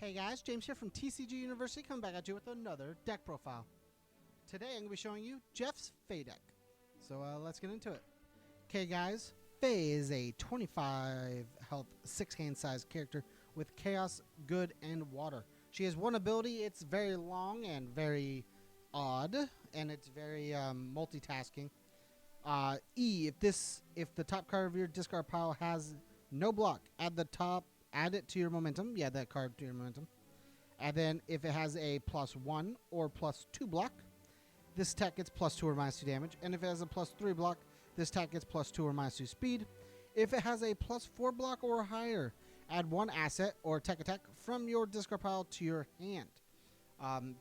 Hey guys, James here from TCGU University, coming back at you with another deck profile. Today I'm going to be showing you Jeff's Faye deck. So let's get into it. Okay guys, Faye is a 25 health, 6 hand size character with Chaos, Good, and Water. She has one ability, it's very long and very odd, and it's very multitasking. If the top card of your discard pile has no block, add it to your momentum. Yeah, that card to your momentum. And then if it has a +1 or +2 block, this attack gets +2 or -2 damage. And if it has a +3 block, this attack gets +2 or -2 speed. If it has a +4 block or higher, add one asset or tech attack from your discard pile to your hand.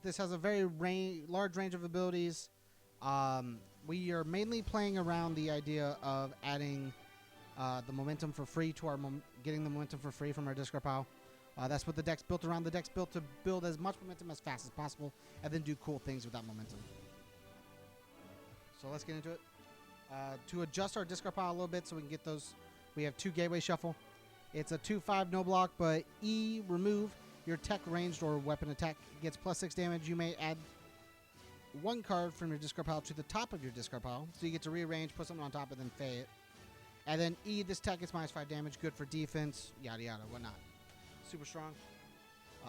This has a very large range of abilities. We are mainly playing around the idea of adding the momentum for free to our getting the momentum for free from our discard pile. That's what the deck's built around. The deck's built to build as much momentum as fast as possible and then do cool things with that momentum. So let's get into it. To adjust our discard pile a little bit so we can get those, we have 2 Gateway Shuffle. It's a 2/5 no block, but remove your tech ranged or weapon attack gets +6 damage. You may add one card from your discard pile to the top of your discard pile. So you get to rearrange, put something on top, and then Faye it. And then this attack gets -5 damage, good for defense, yada yada, whatnot. Super strong.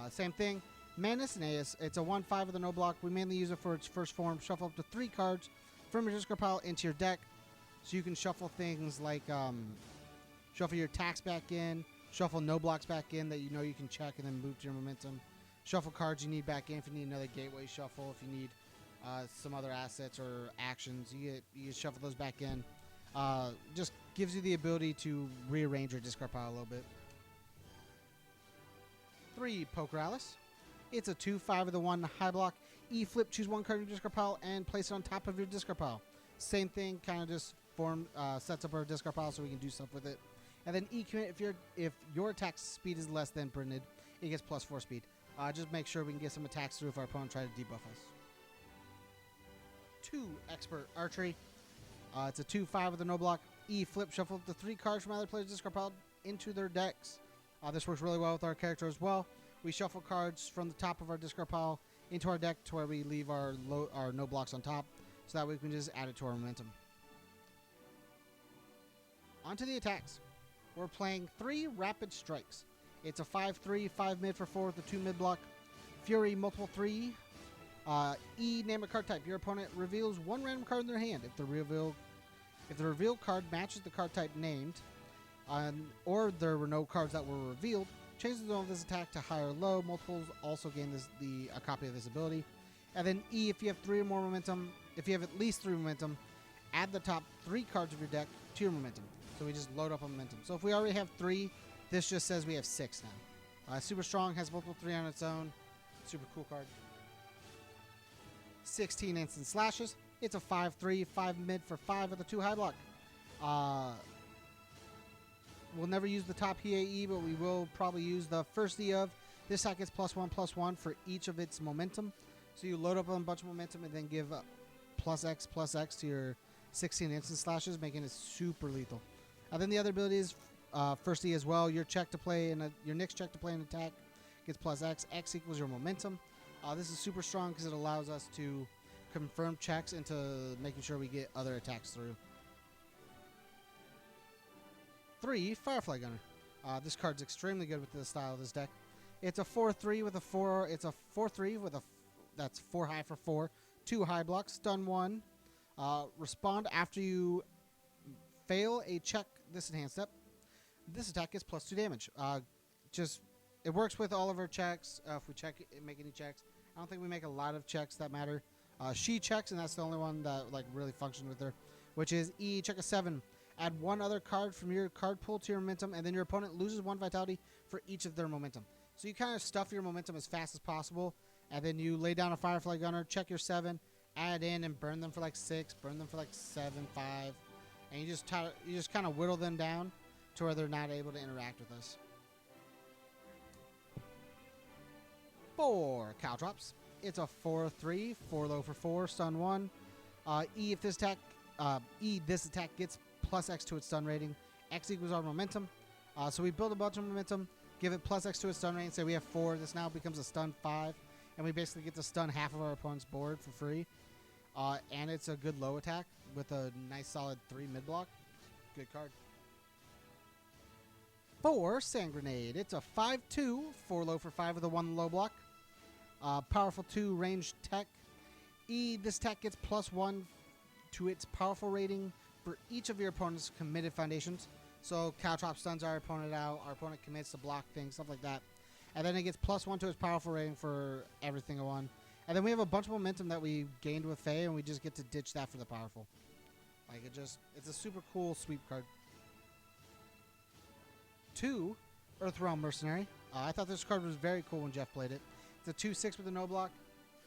Same thing. Manus and Aeus, it's a 1/5 with a no block. We mainly use it for its first form. Shuffle up to 3 cards from your discard pile into your deck. So you can shuffle things like shuffle your attacks back in, shuffle no blocks back in that you know you can check and then move to your momentum. Shuffle cards you need back in if you need another gateway shuffle, if you need some other assets or actions, you shuffle those back in. Just gives you the ability to rearrange your discard pile a little bit. 3 Pokeralis. It's a 2/5 with a 1 high block. Flip, choose one card in your discard pile and place it on top of your discard pile. Same thing, kind of just sets up our discard pile so we can do stuff with it. And then commit, if your attack speed is less than printed, it gets +4 speed. Just make sure we can get some attacks through if our opponent tries to debuff us. 2 Expert Archery. It's a 2/5 with a no block. Flip, shuffle up to 3 cards from other players' discard pile into their decks. This works really well with our character as well. We shuffle cards from the top of our discard pile into our deck to where we leave our no blocks on top, so that we can just add it to our momentum. Onto the attacks. We're playing 3 Rapid Strikes. It's a 5/3, 5 mid for 4 with a 2 mid block. Fury, multiple 3. Name a card type. Your opponent reveals 1 random card in their hand. If the revealed card matches the card type named, or there were no cards that were revealed, change the zone of this attack to high or low. Multiples also gain a copy of this ability. And then if you have 3 or more momentum, if you have at least 3 momentum, add the top 3 cards of your deck to your momentum. So we just load up on momentum. So if we already have 3, this just says we have 6 now. Super strong, has multiple 3 on its own. Super cool card. 16 Instant Slashes. It's a 5/3, 5 mid for 5 with a 2 high block. We'll never use the top EAE, but we will probably use the first E of. This attack gets +1/+1 for each of its momentum. So you load up on a bunch of momentum and then give +X to your 16 Instant Slashes, making it super lethal. Then the other ability is first E as well. Your next check to play an attack gets +X. X equals your momentum. This is super strong because it allows us to confirm checks into making sure we get other attacks through. 3 Firefly Gunner. This card's extremely good with the style of this deck. It's a 4/3 with a 4. It's a 4/3 with that's 4 high for 4. 2 high blocks. Stun 1. Respond after you fail a check this enhanced step. This attack gets +2 damage. It works with all of our checks. If we make any checks, I don't think we make a lot of checks that matter. She checks, and that's the only one that really functions with her, which is check a 7. Add 1 other card from your card pool to your momentum, and then your opponent loses 1 vitality for each of their momentum. So you kind of stuff your momentum as fast as possible, and then you lay down a Firefly Gunner, check your 7, add in and burn them for 6, burn them for 7, 5, and you just kind of whittle them down to where they're not able to interact with us. 4 Caltrops. It's a 4/3, 4 low for 4, stun 1. This attack gets +X to its stun rating. X equals our momentum. So we build a bunch of momentum, Give it plus X to its stun range. Say we have 4. This now becomes a stun 5. And we basically get to stun half of our opponent's board for free. And it's a good low attack with a nice solid 3 mid block. Good card. 4, Sand Grenade. It's a 5/2, 4 low for 5 with a 1 low block. Powerful 2 ranged tech. This tech gets +1 to its powerful rating for each of your opponent's committed foundations. So Caltrop stuns our opponent out, our opponent commits to block things, stuff like that. And then it gets +1 to its powerful rating for everything it won. And then we have a bunch of momentum that we gained with Faye, and we just get to ditch that for the powerful. Like, it's a super cool sweep card. 2, Earthrealm Mercenary. I thought this card was very cool when Jeff played it. It's a 2/6 with a no block.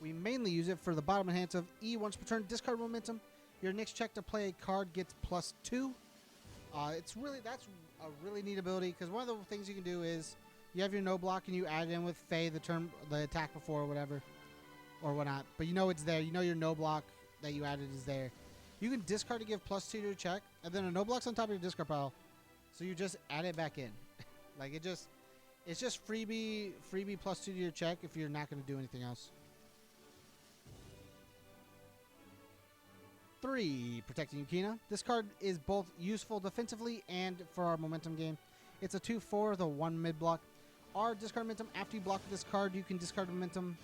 We mainly use it for the bottom enhance of once per turn, discard momentum. Your next check to play a card gets +2. That's a really neat ability, because one of the things you can do is you have your no block and you add it in with Faye the attack before or whatever or whatnot, but you know it's there. You know your no block that you added is there. You can discard to give +2 to your check, and then a no block's on top of your discard pile, so you just add it back in. Like it's just freebie +2 to your check if you're not going to do anything else. 3, Protecting Yukina. This card is both useful defensively and for our momentum game. It's a 2/4 with a 1 mid block. Our discard momentum, after you block this card, you can discard momentum.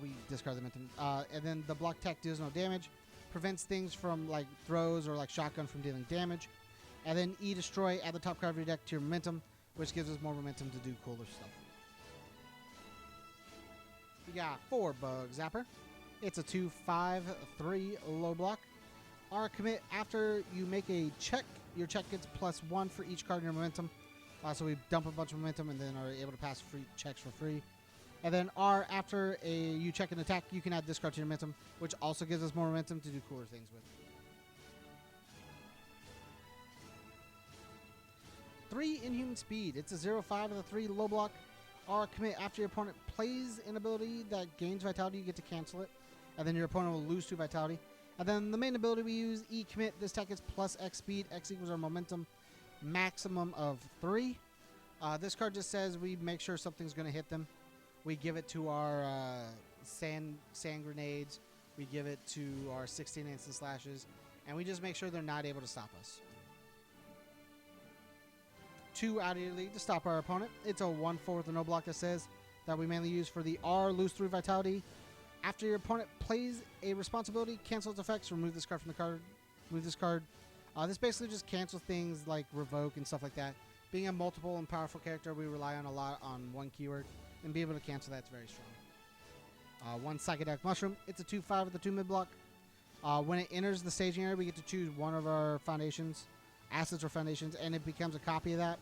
We discard the momentum. And then the block tech deals no damage. Prevents things from like throws or like shotgun from dealing damage. And then Destroy, add the top card of your deck to your momentum, which gives us more momentum to do cooler stuff. We got 4, Bug Zapper. It's a 2/5/3 low block. Our commit, after you make a check, your check gets +1 for each card in your momentum. So we dump a bunch of momentum and then are able to pass free checks for free. And then after you check an attack, you can add discard to your momentum, which also gives us more momentum to do cooler things with. 3, Inhuman Speed. It's a 0/5 with a 3 low block. Our commit, after your opponent plays an ability that gains vitality, you get to cancel it. And then your opponent will lose 2 vitality. And then the main ability we use, commit. This tech is +X speed. X equals our momentum, maximum of 3. This card just says we make sure something's going to hit them. We give it to our sand grenades. We give it to our 16 instant slashes. And we just make sure they're not able to stop us. 2 out of your league to stop our opponent. It's a 1/4 with a no block that says that we mainly use for the lose 3 vitality. After your opponent plays a responsibility, cancel its effects, remove this card from the card. Remove this card. This basically just cancels things like revoke and stuff like that. Being a multiple and powerful character, we rely on a lot on one keyword, and be able to cancel that's very strong. 1, Psychedelic Mushroom. It's a 2/5 with a 2 mid block. When it enters the staging area, we get to choose one of our foundations, assets or foundations, and it becomes a copy of that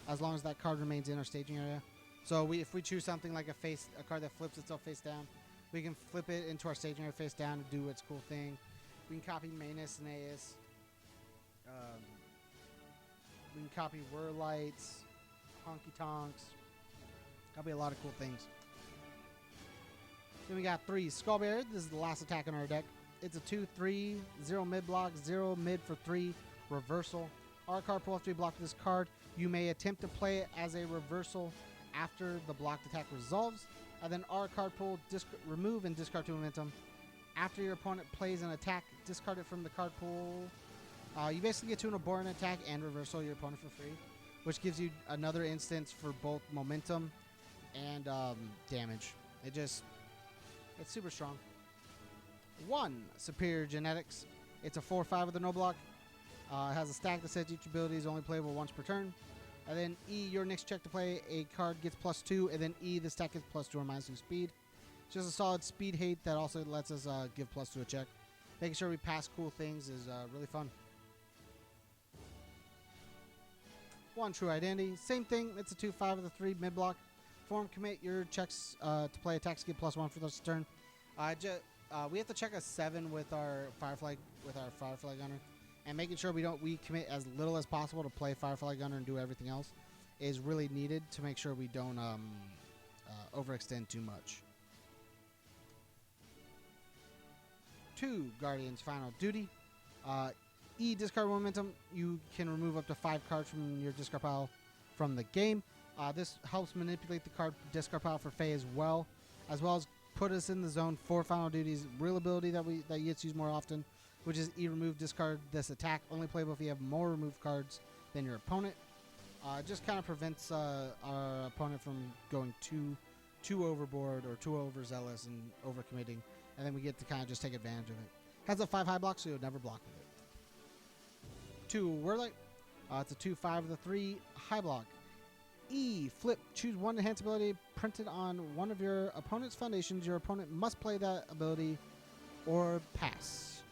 as long as that card remains in our staging area. So if we choose something like a card that flips itself face down, we can flip it into our staging area face down and do its cool thing. We can copy Manus and Aes. We can copy Whirlights, Honky Tonks. Copy a lot of cool things. Then we got 3, Skullbearer. This is the last attack on our deck. It's a 2/3, 0 mid block, 0 mid for 3, reversal. Our card pull after you block this card. You may attempt to play it as a reversal after the blocked attack resolves. And then our card pull, remove and discard to momentum. After your opponent plays an attack, discard it from the card pool. You basically get to an abort an attack and reversal your opponent for free, which gives you another instance for both momentum and damage. It's super strong. 1, Superior Genetics. It's a 4/5 with a no block. It has a stack that says each ability is only playable once per turn. And then your next check to play a card gets +2, and then the stack gets +2 or -2 speed. It's just a solid speed hate that also lets us give +2 a check. Making sure we pass cool things is really fun. 1, True Identity. Same thing. It's a 2/5 with a 3 mid block. Form commit. Your checks to play attacks get +1 for this turn. We have to check a 7 with our Firefly Gunner, and making sure we commit as little as possible to play Firefly Gunner and do everything else is really needed to make sure we don't overextend too much. 2, Guardian's Final Duty. Discard momentum. You can remove up to 5 cards from your discard pile from the game. This helps manipulate the card discard pile for Faye as well as put us in the zone for Final Duty's real ability that gets used more often, which is E remove discard this attack, only playable if you have more removed cards than your opponent. It just kind of prevents our opponent from going too overboard or too overzealous and overcommitting, and then we get to kind of just take advantage of it. Has a 5 high block, so you'll never block with it. 2 Whirlite. It's a 2/5 with a 3 high block. E, flip, choose one enhanced ability printed on one of your opponent's foundations. Your opponent must play that ability or pass.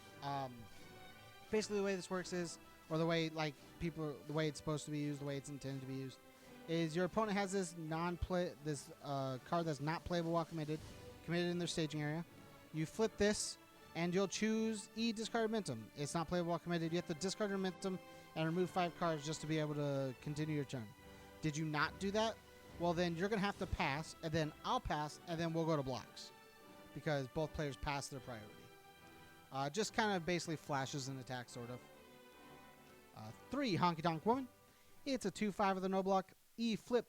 Basically, the way this works is, or the way the way it's supposed to be used, the way it's intended to be used, is your opponent has this card that's not playable while committed in their staging area. You flip this, and you'll choose E, discard momentum. It's not playable while committed. You have to discard your momentum and remove 5 cards just to be able to continue your turn. Did you not do that? Well, then you're going to have to pass, and then I'll pass, and then we'll go to blocks, because both players pass their priority. Just kind of basically flashes an attack, sort of. 3 Honky Tonk Woman. It's a 2/5 with a no block. E, flip.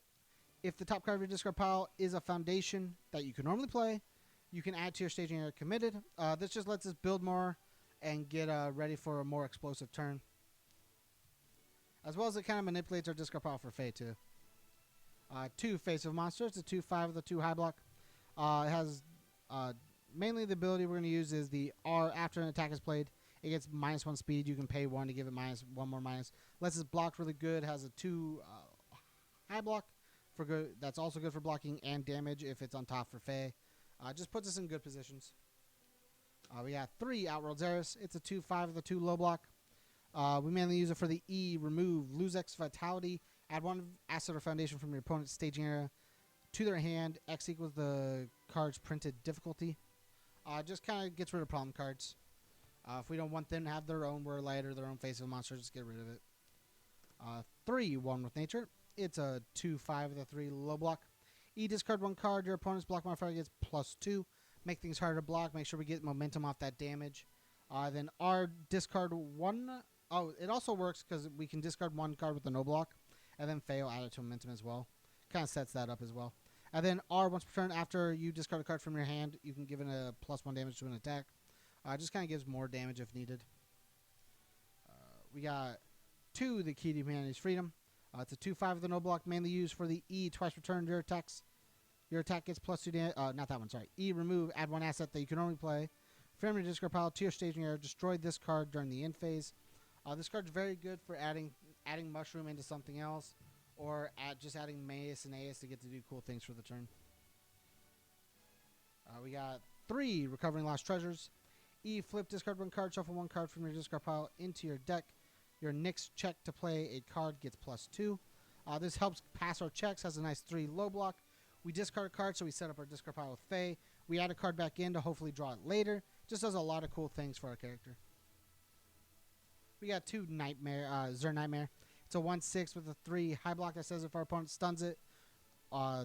If the top card of your discard pile is a foundation that you can normally play, you can add to your staging area committed. This just lets us build more and get ready for a more explosive turn. As well as it kind of manipulates our discard pile for Faye, too. 2 Face of Monster. It's a 2/5 with a 2 high block. It has mainly the ability we're going to use is the R. After an attack is played, it gets -1 speed. You can pay 1 to give it -1 more minus. Lets it block really good. Has a 2 high block for good. That's also good for blocking and damage if it's on top for Faye. Just puts us in good positions. We got 3 Outworld Zeris. It's a 2/5 with a 2 low block. We mainly use it for the E, remove, lose X vitality, add 1 asset or foundation from your opponent's staging area to their hand. X equals the card's printed difficulty. Just kind of gets rid of problem cards. If we don't want them to have their own Whirlite or their own Face of Monster, just get rid of it. 3 One with Nature. It's a 2/5 with a 3 low block. E, discard 1 card. Your opponent's block modifier gets +2. Make things harder to block. Make sure we get momentum off that damage. Then R, discard 1. Oh, it also works because we can discard 1 card with the no block, and then Faye will add it to momentum as well. Kind of sets that up as well. And then R, once per turn, after you discard a card from your hand, you can give it a +1 damage to an attack. Just kind of gives more damage if needed. We got 2, the Key to Humanity's Freedom. It's a 2/5 with a no block, mainly used for the E, twice returned your attacks. Your attack gets +2 damage. Not that one, sorry. E, remove, add 1 asset that you can only play from your discard pile to your staging area. Destroy this card during the end phase. This card's very good for adding Mushroom into something else, or just adding Mace and Ace to get to do cool things for the turn. We got 3 Recovering Lost Treasures. E, flip, discard 1 card, shuffle 1 card from your discard pile into your deck. Your next check to play a card gets +2. This helps pass our checks, has a nice 3 low block. We discard a card, so we set up our discard pile with Faye. We add a card back in to hopefully draw it later. Just does a lot of cool things for our character. We got 2 Nightmare, Zur Nightmare. It's a 1/6 with a 3 high block that says if our opponent stuns it,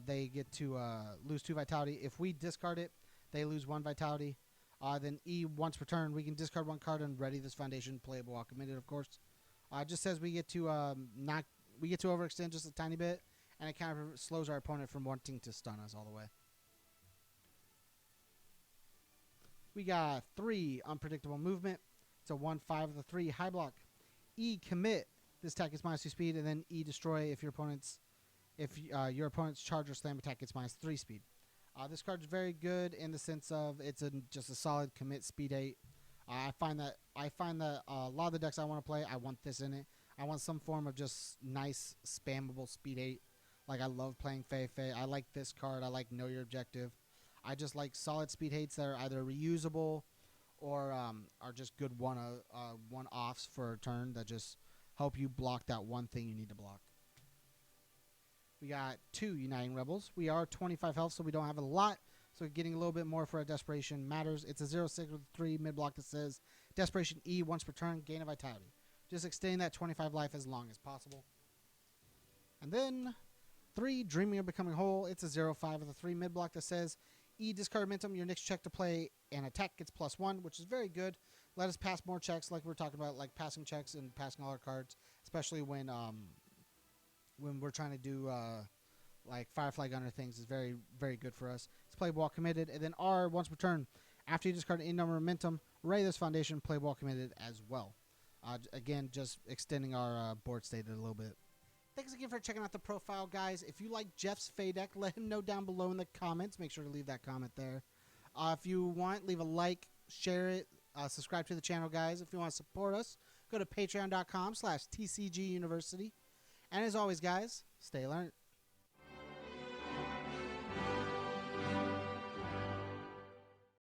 they get to lose 2 vitality. If we discard it, they lose 1 vitality. Then E, once per turn, we can discard 1 card and ready this foundation, playable while committed, of course. Just says we get to overextend just a tiny bit, and it kind of slows our opponent from wanting to stun us all the way. We got 3 Unpredictable Movement. It's a 1/5 with a 3 high block. E, commit. This attack gets -2 speed, and then E, destroy if your opponent's charge or slam attack gets -3 speed. This card's very good in the sense of it's just a solid commit speed 8. I find that a lot of the decks I want to play, I want this in it. I want some form of just nice spammable speed 8. Like, I love playing Faye. I like this card. I like Know Your Objective. I just like solid speed 8s that are either reusable or are just good one-offs for a turn that just help you block that one thing you need to block. We got 2 Uniting Rebels. We are 25 health, so we don't have a lot. So getting a little bit more for our Desperation matters. It's a 0/6 with 3 mid-block that says Desperation E, once per turn, gain a vitality. Just extending that 25 life as long as possible. And then 3 Dreaming of Becoming Whole. It's a 0/5 with a 3 mid-block that says E, discard momentum. Your next check to play an attack gets +1, which is very good. Let us pass more checks, like we were talking about, like passing checks and passing all our cards, especially when we're trying to do like Firefly Gunner things is very, very good for us. It's play while committed. And then R, once per turn, after you discard any number of momentum, array this foundation, play while committed as well. Again, just extending our board state a little bit. Thanks again for checking out the profile, guys. If you like Jeff's Faye deck, let him know down below in the comments. Make sure to leave that comment there. If you want, leave a like, share it, subscribe to the channel, guys. If you want to support us, go to patreon.com/TCGU University. And as always, guys, stay learned.